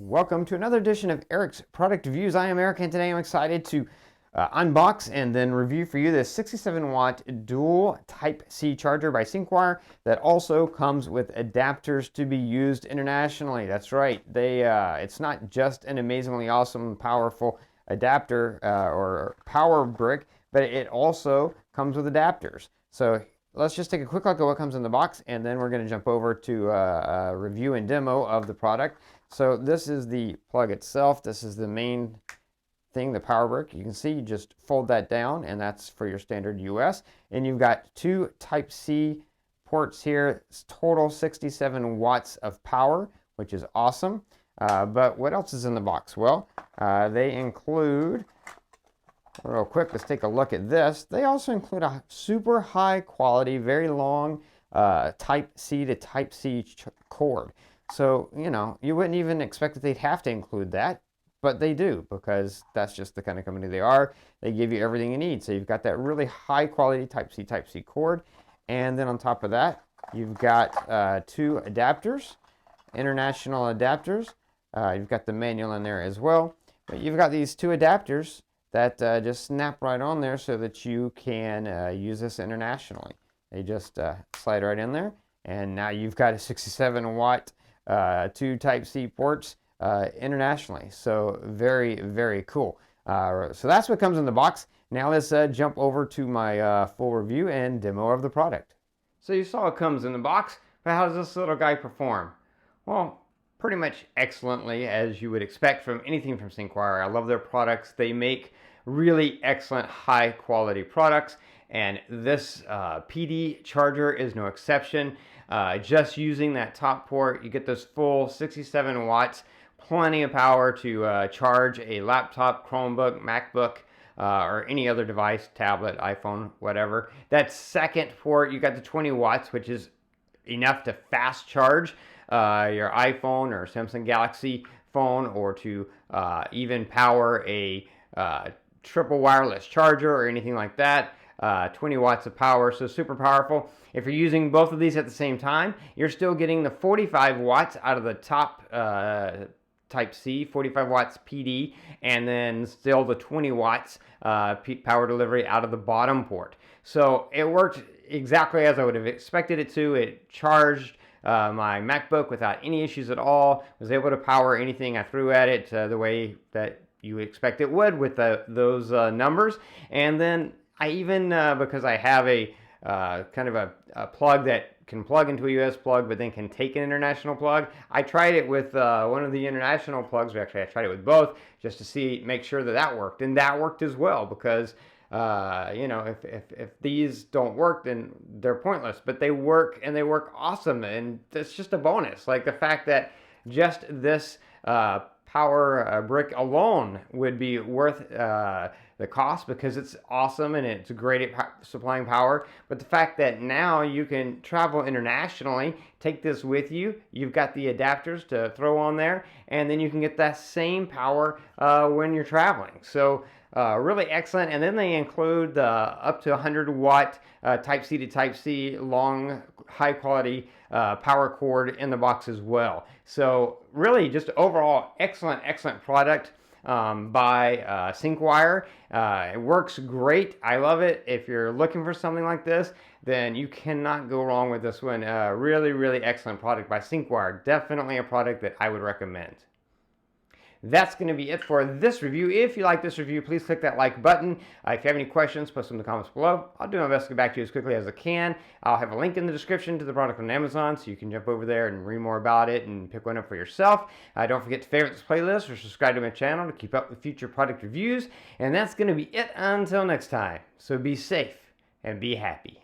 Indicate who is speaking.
Speaker 1: Welcome to another edition of Eric's Product Reviews. I am Eric, and today I'm excited to unbox and then review for you this 67-watt dual Type-C charger by Syncwire that also comes with adapters to be used internationally. That's right, it's not just an amazingly awesome, powerful adapter or power brick, but it also comes with adapters. So let's just take a quick look at what comes in the box, and then we're going to jump over to a review and demo of the product. So this is the plug itself. This is the main thing, the power brick. You can see you just fold that down, and that's for your standard US. And you've got two Type-C ports here. It's total 67 watts of power, which is awesome. But what else is in the box? Well, they include, real quick, let's take a look at this. They also include a super high quality, very long Type-C to Type-C cord. So, you know, you wouldn't even expect that they'd have to include that, but they do, because that's just the kind of company they are. They give you everything you need. So you've got that really high quality Type-C cord. And then on top of that, you've got two adapters, international adapters. You've got the manual in there as well. But you've got these two adapters that just snap right on there so that you can use this internationally. They just slide right in there, and now you've got a 67-watt two Type-C ports internationally. So very, very cool. So that's what comes in the box. Now let's jump over to my full review and demo of the product. So you saw what comes in the box, but how does this little guy perform? Well, pretty much excellently, as you would expect from anything from Syncwire. I love their products. They make really excellent high quality products, and this PD charger is no exception. Just using that top port, you get this full 67 watts, plenty of power to charge a laptop, Chromebook, MacBook, or any other device, tablet, iPhone, whatever. That second port, you got the 20 watts, which is enough to fast charge your iPhone or Samsung Galaxy phone, or to even power a triple wireless charger or anything like that. 20 watts of power, so super powerful. If you're using both of these at the same time, you're still getting the 45 watts out of the top Type-C, 45 watts PD, and then still the 20 watts power delivery out of the bottom port. So it worked exactly as I would have expected it to. It charged my MacBook without any issues at all. Was able to power anything I threw at it the way that you would expect it would with those numbers. And then I even, because I have a kind of a plug that can plug into a US plug, but then can take an international plug, I tried it with one of the international plugs. Actually, I tried it with both just to make sure that that worked. And that worked as well, because you know, if these don't work, then they're pointless. But they work, and they work awesome, and it's just a bonus. Like the fact that just this power brick alone would be worth the cost, because it's awesome and it's great at supplying power. But the fact that now you can travel internationally, take this with you, you've got the adapters to throw on there, and then you can get that same power when you're traveling. So really excellent. And then they include the up to 100 watt Type-C to Type-C long high quality power cord in the box as well. So really just overall excellent product by Syncwire. It works great. I love it. If you're looking for something like this, then you cannot go wrong with this one. Really excellent product by Syncwire. Definitely a product that I would recommend. That's going to be it for this review. If you like this review, please click that like button. If you have any questions, post them in the comments below. I'll do my best to get back to you as quickly as I can. I'll have a link in the description to the product on Amazon, so you can jump over there and read more about it and pick one up for yourself. Don't forget to favorite this playlist or subscribe to my channel to keep up with future product reviews. And that's going to be it until next time. So be safe and be happy.